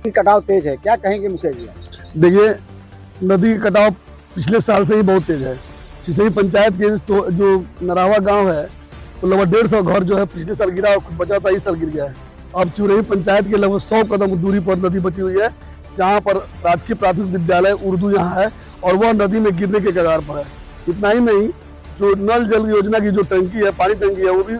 कटाव तेज है, क्या कहेंगे मुखिया जी? देखिए, नदी का कटाव पिछले साल से ही बहुत तेज है। सिसई पंचायत के जो नरावा गांव है, तो लगभग 150 घर जो है पिछले साल गिरा और बचा था इस साल गिर गया है। अब चिरई पंचायत के लगभग 100 कदम दूरी पर नदी बची हुई है, जहां पर राजकीय प्राथमिक विद्यालय उर्दू यहाँ है और वह नदी में गिरने के कगार पर है। इतना ही नहीं, जो नल जल योजना की जो टंकी है, पानी टंकी है, वो भी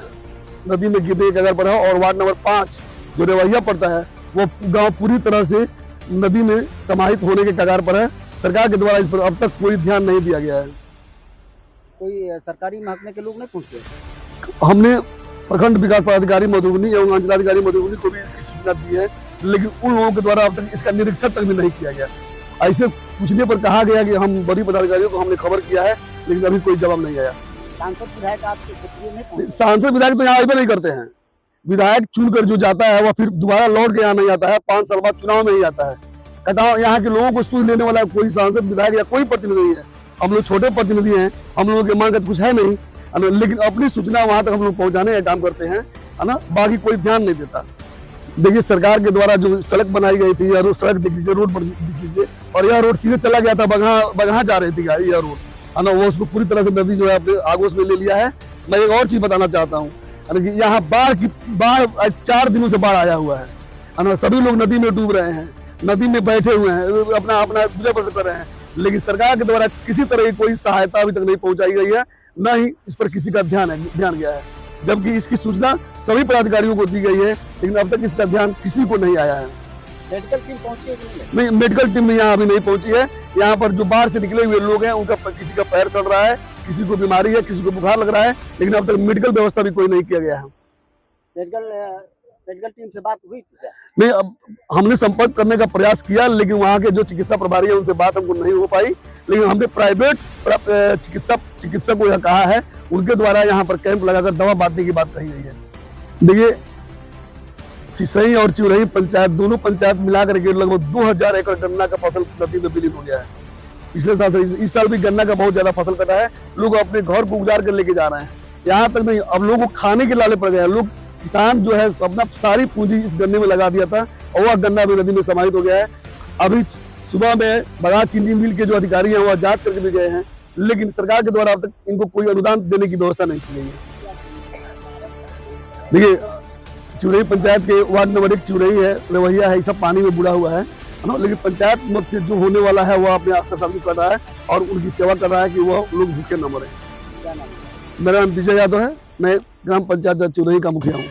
नदी में गिरने के कगार पर है। और वार्ड नंबर 5 जो रेवैया पड़ता है, वो गांव पूरी तरह से नदी में समाहित होने के कगार पर है। सरकार के द्वारा इस पर अब तक कोई ध्यान नहीं दिया गया है। कोई सरकारी महकमे के लोग नहीं पहुंचे? हमने प्रखंड विकास पदाधिकारी मधुबनी एवं अंचलाधिकारी मधुबनी को भी इसकी सूचना दी है, लेकिन उन लोगों के द्वारा अब तक इसका निरीक्षण तक भी नहीं किया गया। ऐसे पूछने पर कहा गया कि हम बड़ी पदाधिकारियों को हमने खबर किया है, लेकिन अभी कोई जवाब नहीं आया। सांसद विधायक आपके क्षेत्रीय नहीं पहुंचे? सांसद विधायक तो यहाँ आए नहीं करते हैं। विधायक चुनकर जो जाता है वह फिर दोबारा लौट के यहाँ नहीं आता है, 5 साल बाद चुनाव में ही आता है। कटाव यहाँ के लोगों को सूझ लेने वाला कोई सांसद विधायक या कोई प्रतिनिधि नहीं है। हम लोग छोटे प्रतिनिधि हैं, हम लोगों के मांग कुछ है नहीं, लेकिन अपनी सूचना वहां तक हम लोग पहुंचाने का काम करते हैं, है ना। बाकी कोई ध्यान नहीं देता। देखिए, सरकार के द्वारा जो सड़क बनाई गई थी, यह सड़क दिख लीजिए, रोड पर दिख लीजिए, और यह रोड सीधे चला गया था, बगहा जा रही थी गाड़ी, यह रोड, है ना। वो उसको पूरी तरह से नदी जो है अपने आगोश में ले लिया है। मैं एक और चीज बताना चाहता हूँ कि यहाँ बाढ़ 4 दिनों से बाढ़ आया हुआ है ना। सभी लोग नदी में डूब रहे हैं, नदी में बैठे हुए हैं, अपना गुजर बसर कर रहे हैं, लेकिन सरकार के द्वारा किसी तरह की कोई सहायता अभी तक नहीं पहुंचाई गई है, न ही इस पर किसी का ध्यान गया है। जबकि इसकी सूचना सभी पदाधिकारियों को दी गई है, लेकिन अब तक इसका ध्यान किसी को नहीं आया है। मेडिकल टीम पहुंची है कि नहीं, मेडिकल टीम यहाँ अभी नहीं पहुंची है। यहाँ पर जो बाहर से निकले हुए लोग हैं, उनका किसी का पैर सड़ रहा है, किसी को बीमारी है, किसी को बुखार लग रहा है, लेकिन अब तक मेडिकल व्यवस्था भी कोई नहीं किया गया है। मेडिकल टीम से बात हुई थी क्या? नहीं, अब हमने संपर्क करने का प्रयास किया, लेकिन वहाँ के जो चिकित्सा प्रभारी है उनसे बात हमको नहीं हो पाई। लेकिन हमने प्राइवेट चिकित्सक को यह कहा है, उनके द्वारा यहाँ पर कैंप लगाकर दवा बांटने की बात कही गई है। देखिए, सिसई और चिरई पंचायत, दोनों पंचायत मिलाकर के लगभग 2000 एकड़ गन्ना का फसल नदी में विलीन हो गया है। पिछले साल से इस साल भी गन्ना का बहुत ज्यादा फसल कटा है। लोग अपने घर को उजाड़ कर लेके जा रहे हैं। यहाँ तक नहीं, अब लोगों को खाने के लाले पड़ गए हैं। लोग, किसान जो है अपना सारी पूंजी इस गन्ने में लगा दिया था, और वह गन्ना भी नदी में समाहित हो गया है। अभी सुबह में बड़ा चीनी मिल के जो अधिकारी हैं वह जांच करके भी गए हैं, लेकिन सरकार के द्वारा अब तक इनको कोई अनुदान देने की व्यवस्था नहीं की गई है। देखिए, चिरई पंचायत के वार्ड नंबर 1 चिरई है, रेवैया है, ये सब पानी में बुड़ा हुआ है ना। लेकिन पंचायत मत से जो होने वाला है वह अपने स्तर साबित कर रहा है और उनकी सेवा कर रहा है कि वह लोग भूखे न मरे। मेरा नाम विजय यादव है, मैं ग्राम पंचायत चिरई का मुखिया हूँ।